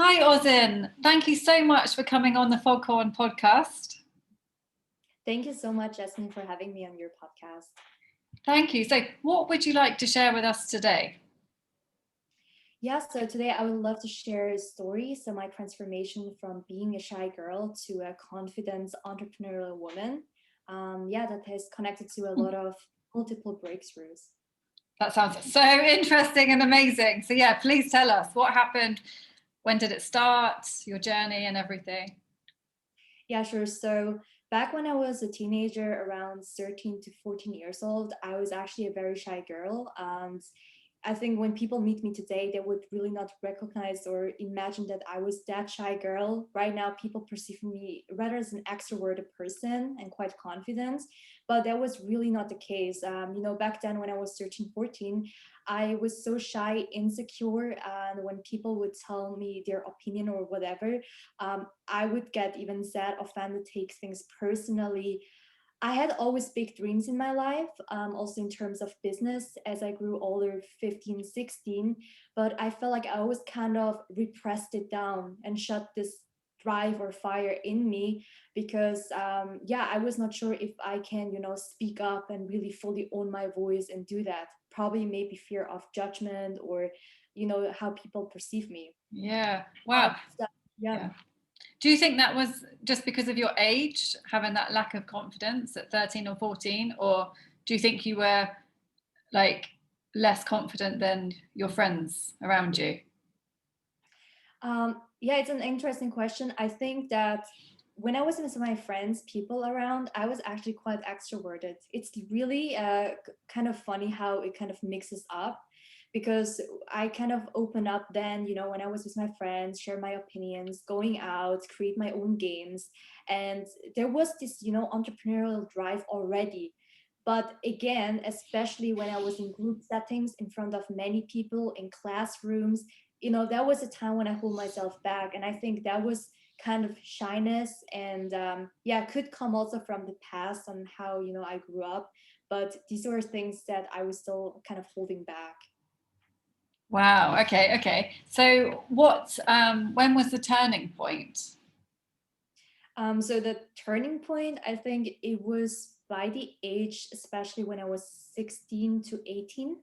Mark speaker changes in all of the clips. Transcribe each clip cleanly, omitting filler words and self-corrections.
Speaker 1: Hi, Ozzin. Thank you so much for coming on the Foghorn Podcast.
Speaker 2: Thank you so much, Jasmine, for having me on your podcast.
Speaker 1: Thank you. So, what would you like to share with us today?
Speaker 2: Yeah, so today I would love to share a story. So my transformation from being a shy girl to a confident entrepreneurial woman. That has connected to a lot of multiple breakthroughs.
Speaker 1: That sounds so interesting and amazing. So, yeah, please tell us what happened. When did it start? Your journey and everything.
Speaker 2: Yeah, sure. So back when I was a teenager, around 13 to 14 years old, I was actually a very shy girl. And I think when people meet me today, they would really not recognize or imagine that I was that shy girl. Right now, people perceive me rather as an extroverted person and quite confident, but that was really not the case. Back then when I was 13, 14, I was so shy, insecure, and when people would tell me their opinion or whatever, I would get even sad, offended, take things personally. I had always big dreams in my life, also in terms of business as I grew older, 15, 16. But I felt like I always kind of repressed it down and shut this drive or fire in me because, I was not sure if I can, speak up and really fully own my voice and do that. Probably maybe fear of judgment or, how people perceive me.
Speaker 1: Yeah. Wow.
Speaker 2: Yeah.
Speaker 1: Yeah. Do you think that was just because of your age, having that lack of confidence at 13 or 14? Or do you think you were like less confident than your friends around you?
Speaker 2: It's an interesting question. I think that when I was with my friends, people around, I was actually quite extroverted. It's really kind of funny how it kind of mixes up because I kind of open up then, when I was with my friends, share my opinions, going out, create my own games. And there was this, entrepreneurial drive already. But again, especially when I was in group settings in front of many people in classrooms, that was a time when I hold myself back. And I think that was kind of shyness and could come also from the past on how, I grew up. But these were things that I was still kind of holding back.
Speaker 1: Wow. Okay. So when was the turning point?
Speaker 2: So the turning point, I think it was by the age, especially when I was 16 to 18.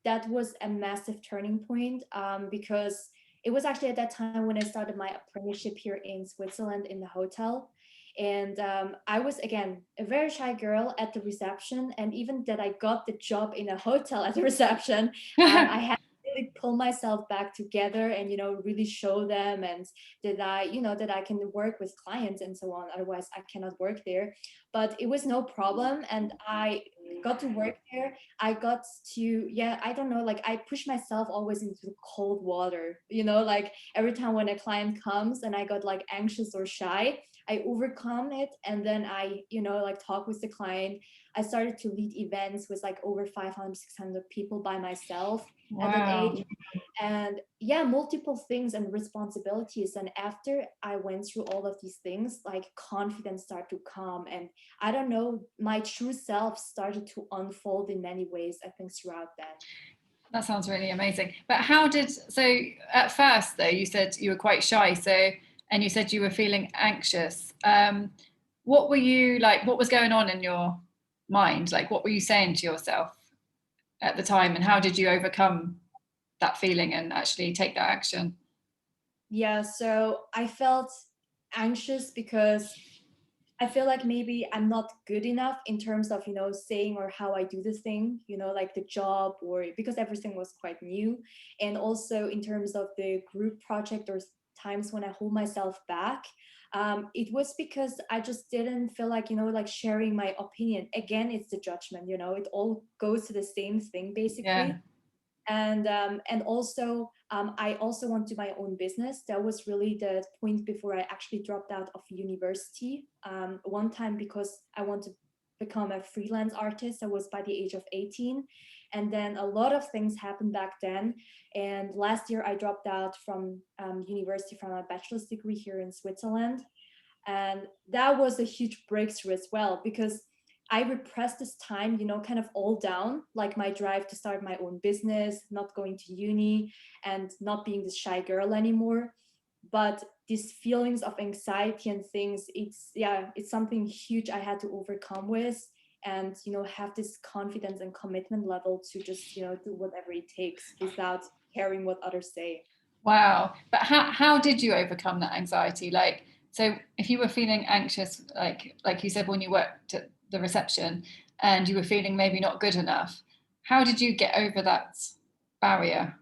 Speaker 2: That was a massive turning point because it was actually at that time when I started my apprenticeship here in Switzerland in the hotel. And I was, again, a very shy girl at the reception. And even that I got the job in a hotel at the reception, I had to really pull myself back together and, really show them and that I can work with clients and so on. Otherwise, I cannot work there. But it was no problem. And I got to work there. I got to, I don't know, like I push myself always into the cold water, like every time when a client comes and I got like anxious or shy, I overcome it. And then I, like talk with the client. I started to lead events with like over 500, 600 people by myself at that age. And multiple things and responsibilities. And after I went through all of these things, like confidence started to come. And I don't know, my true self started to unfold in many ways, I think, throughout that.
Speaker 1: That sounds really amazing. But so at first though, you said you were quite shy. And you said you were feeling anxious. What were you like, what was going on in your mind? Like, what were you saying to yourself at the time? And how did you overcome that feeling and actually take that action?
Speaker 2: Yeah, so I felt anxious because I feel like maybe I'm not good enough in terms of, saying or how I do the thing, like the job or because everything was quite new. And also in terms of the group project or times when I hold myself back, it was because I just didn't feel like, like sharing my opinion. Again, it's the judgment, it all goes to the same thing, basically.
Speaker 1: Yeah.
Speaker 2: And also I also want to do my own business. That was really the point before I actually dropped out of university one time because I want to become a freelance artist. I was by the age of 18, and then a lot of things happened back then. And last year I dropped out from university from a bachelor's degree here in Switzerland, and that was a huge breakthrough as well because I repressed this time, kind of all down, like my drive to start my own business, not going to uni, and not being this shy girl anymore. but these feelings of anxiety and things, it's something huge I had to overcome with, and have this confidence and commitment level to just do whatever it takes without caring what others say.
Speaker 1: Wow. But how did you overcome that anxiety? Like, so if you were feeling anxious, like you said, when you worked at the reception and you were feeling maybe not good enough, how did you get over that barrier?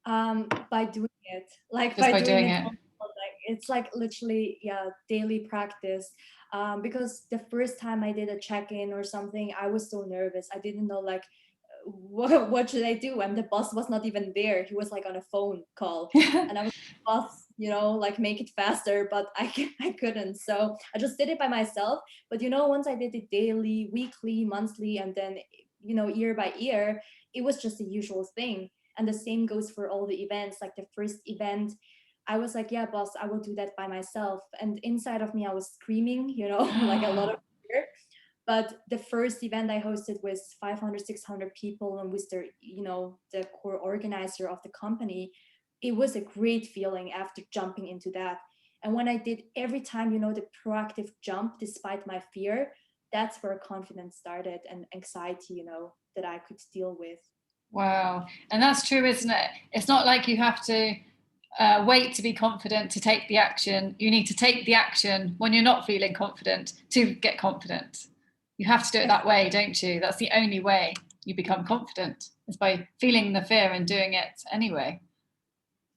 Speaker 2: By doing it, like
Speaker 1: Just
Speaker 2: by
Speaker 1: by
Speaker 2: doing
Speaker 1: doing
Speaker 2: it,
Speaker 1: it.
Speaker 2: like it's like literally, yeah, daily practice. Because the first time I did a check-in or something, I was so nervous. I didn't know like what should I do, and the boss was not even there. He was like on a phone call, and I was like, boss, like make it faster, but I couldn't. So I just did it by myself. But once I did it daily, weekly, monthly, and then year by year, it was just the usual thing. And the same goes for all the events. Like the first event, I was like, yeah, boss, I will do that by myself. And inside of me, I was screaming, like a lot of fear. But the first event I hosted was 500, 600 people, and with the core organizer of the company. It was a great feeling after jumping into that. And when I did every time, the proactive jump despite my fear, that's where confidence started, and anxiety, that I could deal with.
Speaker 1: Wow. And that's true, isn't it? It's not like you have to wait to be confident to take the action. You need to take the action when you're not feeling confident to get confident. You have to do it that way, don't you? That's the only way you become confident, is by feeling the fear and doing it anyway.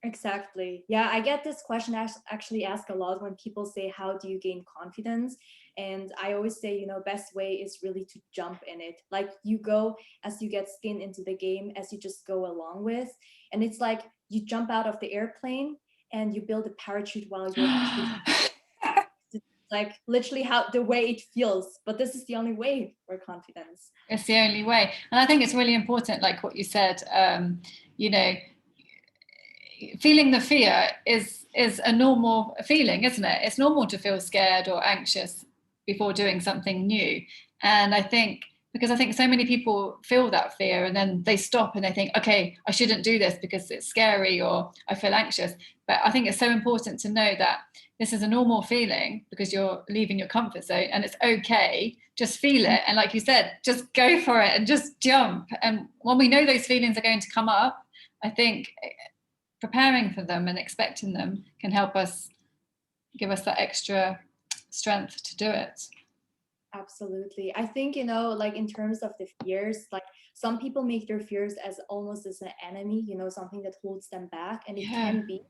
Speaker 2: Exactly. Yeah, I get this question actually asked a lot when people say, how do you gain confidence? And I always say, best way is really to jump in it. Like you go as you get skin into the game, as you just go along with. And it's like you jump out of the airplane and you build a parachute while you're actually like literally how the way it feels. But this is the only way for confidence.
Speaker 1: It's the only way. And I think it's really important, like what you said, feeling the fear is a normal feeling, isn't it? It's normal to feel scared or anxious before doing something new. And I think because I think so many people feel that fear and then they stop and they think, okay, I shouldn't do this because it's scary or I feel anxious. But I think it's so important to know that this is a normal feeling because you're leaving your comfort zone, and it's okay. Just feel it. And like you said, just go for it and just jump. And when we know those feelings are going to come up, I think preparing for them and expecting them can help us, give us that extra strength to do it.
Speaker 2: Absolutely. I think, like in terms of the fears, like some people make their fears as almost as an enemy, something that holds them back, and it can be.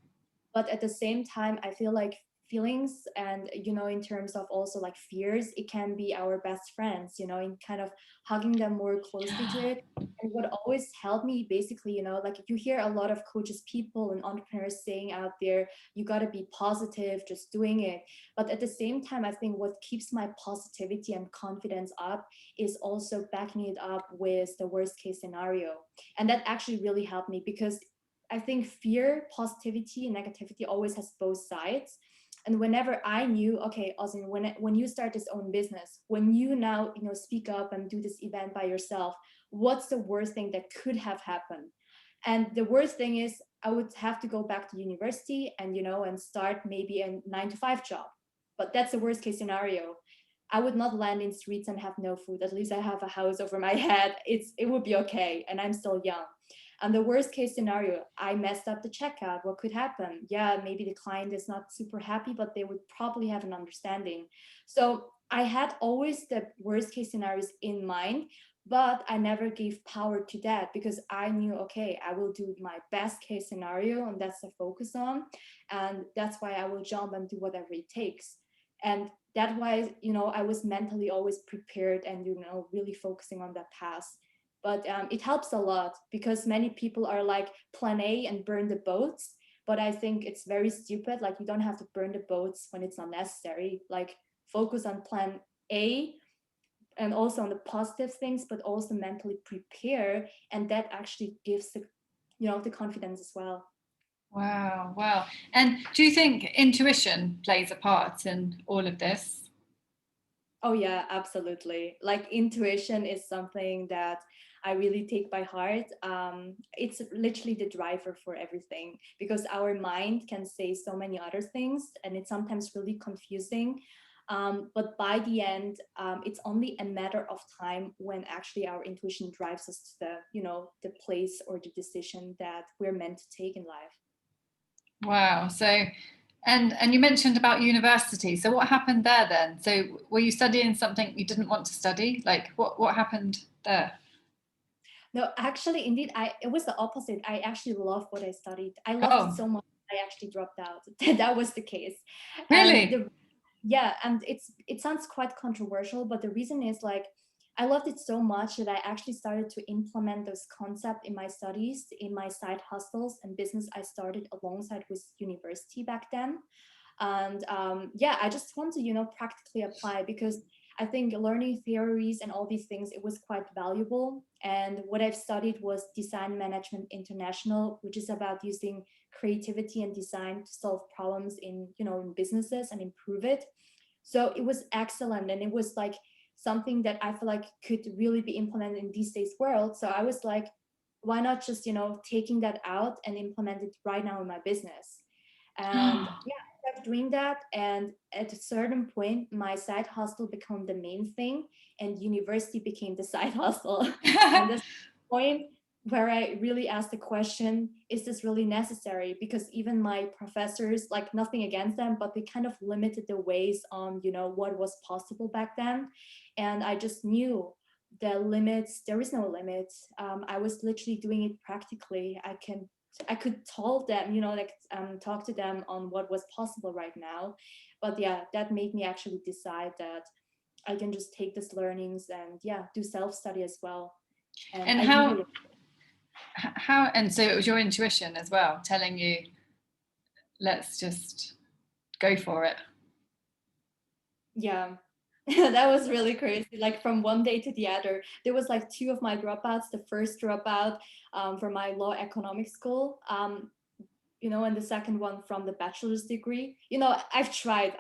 Speaker 2: But at the same time, I feel like feelings and, in terms of also like fears, it can be our best friends, in kind of hugging them more closely to it. And what always helped me basically, like you hear a lot of coaches, people and entrepreneurs saying out there, you got to be positive, just doing it. But at the same time, I think what keeps my positivity and confidence up is also backing it up with the worst case scenario. And that actually really helped me, because I think fear, positivity, and negativity always has both sides. And whenever I knew, okay, Ozzin, when you start this own business, when you now speak up and do this event by yourself, what's the worst thing that could have happened? And the worst thing is I would have to go back to university and and start maybe a 9 to 5 job. But that's the worst case scenario. I would not land in streets and have no food. At least I have a house over my head. It would be okay, and I'm still young. And the worst case scenario, I messed up the checkout. What could happen? Yeah, maybe the client is not super happy, but they would probably have an understanding. So I had always the worst case scenarios in mind, but I never gave power to that, because I knew, okay, I will do my best case scenario, and that's the focus on. And that's why I will jump and do whatever it takes. And that why, I was mentally always prepared and, really focusing on that task. But it helps a lot, because many people are like plan A and burn the boats. But I think it's very stupid. Like you don't have to burn the boats when it's not necessary. Like focus on plan A and also on the positive things, but also mentally prepare. And that actually gives the confidence as well.
Speaker 1: Wow. And do you think intuition plays a part in all of this?
Speaker 2: Oh yeah, absolutely. Like intuition is something that I really take by heart. It's literally the driver for everything, because our mind can say so many other things and it's sometimes really confusing. But by the end, it's only a matter of time when actually our intuition drives us to the, the place or the decision that we're meant to take in life.
Speaker 1: Wow. So, and you mentioned about university. So what happened there then? So were you studying something you didn't want to study? Like what happened there?
Speaker 2: No, actually, indeed, it was the opposite. I actually loved what I studied. I loved it so much. I actually dropped out. That was the case.
Speaker 1: Really?
Speaker 2: Yeah, and it sounds quite controversial, but the reason is like I loved it so much that I actually started to implement those concepts in my studies, in my side hustles and business I started alongside with university back then. And yeah, I just want to practically apply, because I think learning theories and all these things, it was quite valuable. And what I've studied was Design Management International, which is about using creativity and design to solve problems in businesses and improve it. So it was excellent, and it was like something that I feel like could really be implemented in these days world. So I was like, why not just taking that out and implement it right now in my business? And yeah, I started doing that, and at a certain point my side hustle became the main thing and university became the side hustle. And this point where I really asked the question, is this really necessary? Because even my professors, like nothing against them, but they kind of limited the ways on what was possible back then. And I just knew the limits, there is no limits. I was literally doing it practically. I could tell them, talk to them on what was possible right now. But yeah, that made me actually decide that I can just take these learnings and yeah, do self-study as well.
Speaker 1: And how, and so it was your intuition as well telling you, let's just go for it.
Speaker 2: Yeah. That was really crazy. Like from one day to the other, there was like 2 of my dropouts. The first dropout from my law economics school, and the second one from the bachelor's degree. I've tried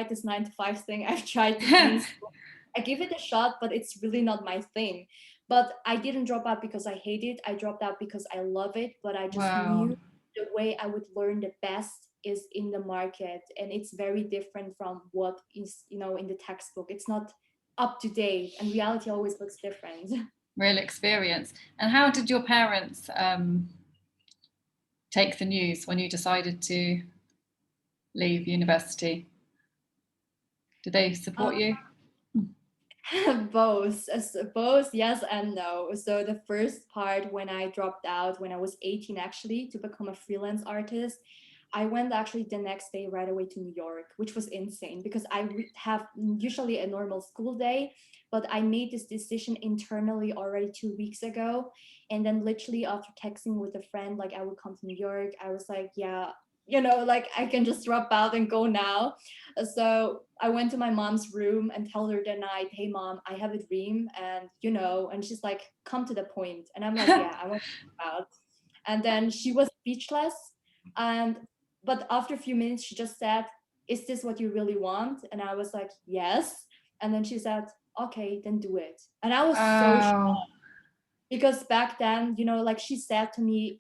Speaker 2: this 9 to 5 thing. I've tried to be in school. I give it a shot, but it's really not my thing. But I didn't drop out because I hate it. I dropped out because I love it, but I just knew the way I would learn the best is in the market, and it's very different from what is in the textbook. It's not up to date, and reality always looks different.
Speaker 1: Real experience. And how did your parents take the news when you decided to leave university? Did they support you?
Speaker 2: Both, yes and no. So the first part, when I dropped out when I was 18 actually to become a freelance artist, I went actually the next day right away to New York, which was insane because I have usually a normal school day, but I made this decision internally already 2 weeks ago. And then literally after texting with a friend, like I would come to New York, I was like, yeah, like I can just drop out and go now. So I went to my mom's room and told her that night, hey mom, I have a dream, and and she's like, come to the point. And I'm like, yeah, I want to drop out. And then she was speechless. But after a few minutes, she just said, is this what you really want? And I was like, yes. And then she said, okay, then do it. And I was so shocked. Because back then, like she said to me,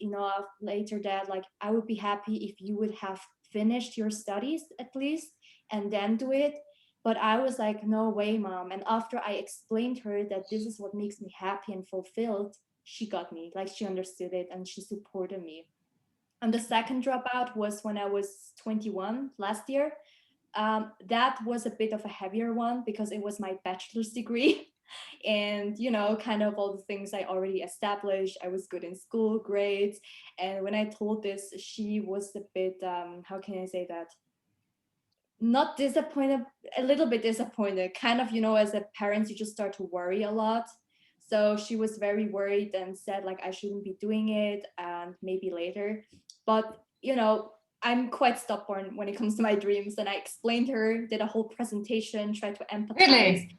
Speaker 2: later that like, I would be happy if you would have finished your studies at least and then do it. But I was like, no way, mom. And after I explained her that this is what makes me happy and fulfilled, she got me, like she understood it and she supported me. And the second dropout was when I was 21 last year. That was a bit of a heavier one because it was my bachelor's degree. And kind of all the things I already established. I was good in school grades, and when I told this, she was a bit how can I say that, not disappointed, a little bit disappointed, kind of, as a parent you just start to worry a lot. So she was very worried and said like I shouldn't be doing it and maybe later. But I'm quite stubborn when it comes to my dreams, and I explained her, did a whole presentation, tried to empathize.
Speaker 1: Really?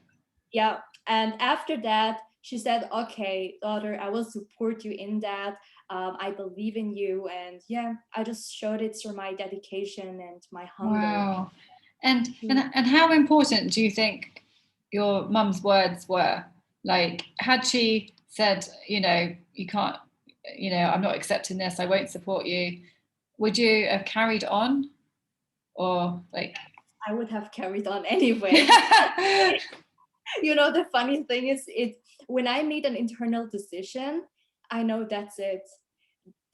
Speaker 2: Yeah. And after that, she said, okay, daughter, I will support you in that. I believe in you. And yeah, I just showed it through my dedication and my hunger.
Speaker 1: Wow. And how important do you think your mum's words were? Like, had she said, you can't, I'm not accepting this, I won't support you, would you have carried on? Or like,
Speaker 2: I would have carried on anyway. The funny thing is, when I made an internal decision, I know that's it.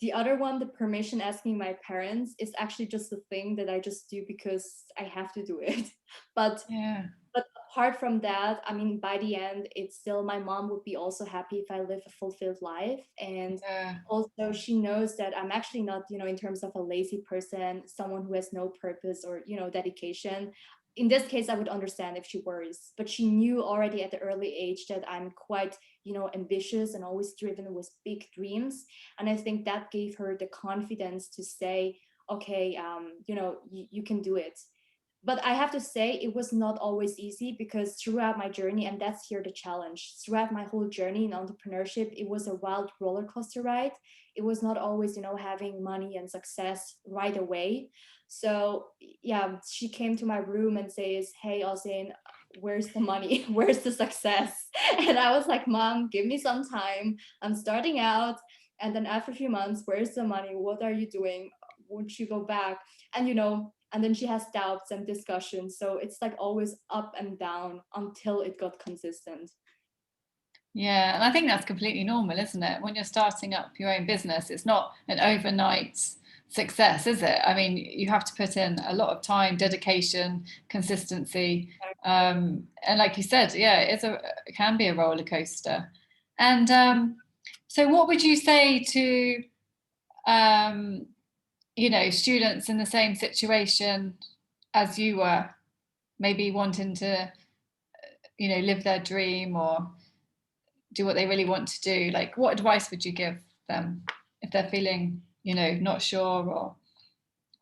Speaker 2: The other one, the permission asking my parents, is actually just a thing that I just do because I have to do it. But
Speaker 1: yeah,
Speaker 2: but apart from that, I mean, by the end, it's still, my mom would be also happy if I live a fulfilled life. And
Speaker 1: yeah,
Speaker 2: also she knows that I'm actually not, in terms of a lazy person, someone who has no purpose or, dedication. In this case, I would understand if she worries, but she knew already at the early age that I'm quite, ambitious and always driven with big dreams. And I think that gave her the confidence to say, okay, you can do it. But I have to say, it was not always easy, because throughout my journey, and that's here the challenge, throughout my whole journey in entrepreneurship, it was a wild roller coaster ride. It was not always, having money and success right away. So yeah, she came to my room and says, "Hey, Ozzin, where's the money? Where's the success?" And I was like, "Mom, give me some time. I'm starting out. And then after a few months, where's the money? What are you doing? Won't you go back?" And and then she has doubts and discussions. So it's like always up and down until it got consistent.
Speaker 1: yeah. And I think that's completely normal, isn't it? When you're starting up your own business, it's not an overnight success, is it? I mean, you have to put in a lot of time, dedication, consistency, and like you said, yeah, it can be a roller coaster. And so what would you say to um, students in the same situation as you were, maybe wanting to, live their dream or do what they really want to do? Like, what advice would you give them if they're feeling, not sure or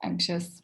Speaker 1: anxious?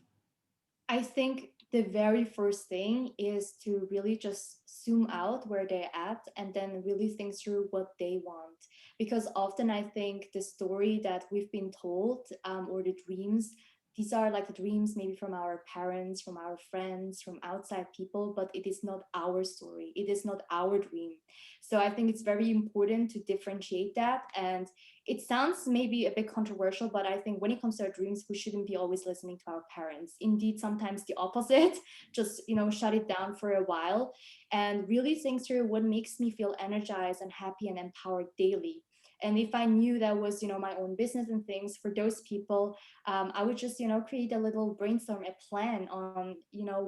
Speaker 2: I think the very first thing is to really just zoom out where they're at and then really think through what they want. Because often I think the story that we've been told, or the dreams, these are like the dreams maybe from our parents, from our friends, from outside people, but it is not our story. It is not our dream. So I think it's very important to differentiate that. And it sounds maybe a bit controversial, but I think when it comes to our dreams, we shouldn't be always listening to our parents. Indeed, sometimes the opposite, just, shut it down for a while and really think through what makes me feel energized and happy and empowered daily. And if I knew that was, my own business and things, for those people, I would just, create a little brainstorm, a plan on,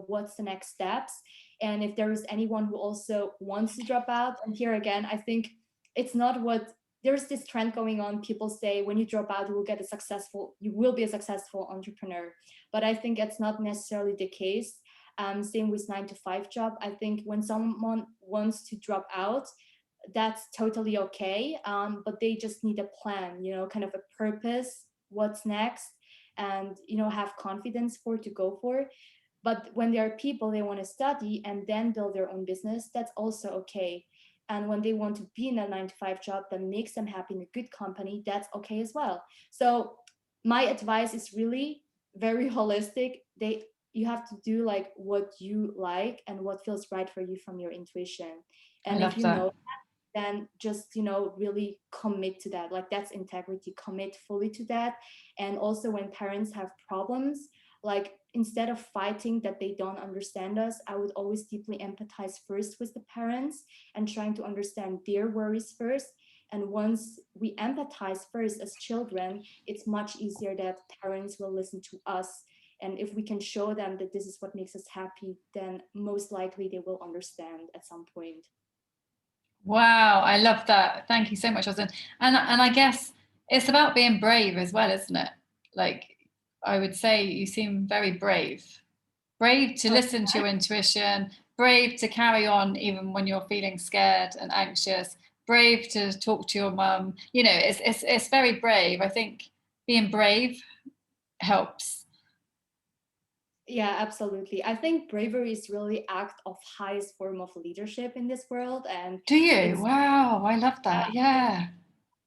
Speaker 2: what's the next steps. And if there is anyone who also wants to drop out, and here again, I think it's not what there's this trend going on. People say when you drop out, you will be a successful entrepreneur. But I think that's not necessarily the case. Same with 9 to 5 job. I think when someone wants to drop out, that's totally okay. But they just need a plan, kind of a purpose, what's next, and, have confidence to go for. But when there are people, they want to study and then build their own business, that's also okay. And when they want to be in a 9 to 5 job that makes them happy in a good company, that's okay as well. So my advice is really very holistic. You have to do like what you like and what feels right for you from your intuition.
Speaker 1: I
Speaker 2: And if
Speaker 1: love
Speaker 2: you
Speaker 1: that.
Speaker 2: know, then just, really commit to that. Like, that's integrity. Commit fully to that. And also when parents have problems, like, instead of fighting that they don't understand us, I would always deeply empathize first with the parents and trying to understand their worries first. And once we empathize first as children, it's much easier that parents will listen to us. And if we can show them that this is what makes us happy, then most likely they will understand at some point.
Speaker 1: Wow, I love that. Thank you so much, Ozzin. And I guess it's about being brave as well, isn't it? Like, I would say you seem very brave. Brave to
Speaker 2: Oh,
Speaker 1: listen to your intuition, brave to carry on even when you're feeling scared and anxious, brave to talk to your mum. It's very brave. I think being brave helps.
Speaker 2: yeah, absolutely. I think bravery is really act of highest form of leadership in this world. And
Speaker 1: Do you?
Speaker 2: it's
Speaker 1: Wow, I love that. Yeah.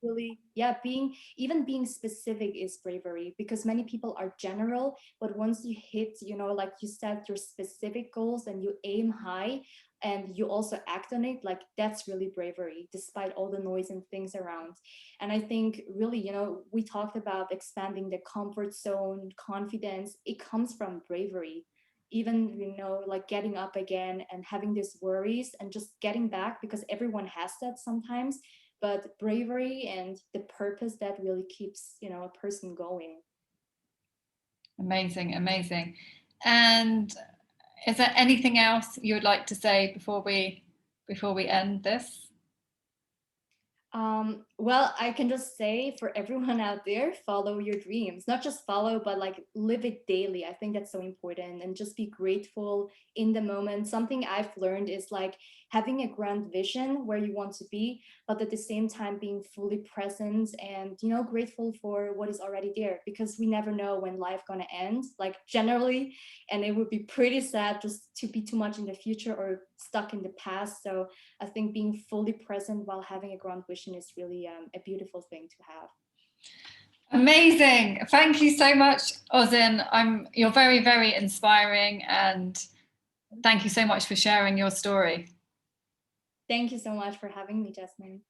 Speaker 2: really, yeah, being specific is bravery, because many people are general, but once you hit, like you set your specific goals and you aim high, and you also act on it, like that's really bravery despite all the noise and things around. And I think really, we talked about expanding the comfort zone, confidence. It comes from bravery. Even, like getting up again and having these worries and just getting back, because everyone has that sometimes. But bravery and the purpose that really keeps, a person going.
Speaker 1: Amazing, amazing. And is there anything else you would like to say before we end this?
Speaker 2: Well, I can just say for everyone out there, follow your dreams. Not just follow, but like live it daily. I think that's so important. And just be grateful in the moment. Something I've learned is like having a grand vision where you want to be, but at the same time being fully present and, grateful for what is already there, because we never know when life gonna end, like generally, and it would be pretty sad just to be too much in the future or stuck in the past. So I think being fully present while having a grand vision is really a beautiful thing to have.
Speaker 1: Amazing. Thank you so much, Ozzin. You're very, very inspiring, and thank you so much for sharing your story.
Speaker 2: Thank you so much for having me, Jasmine.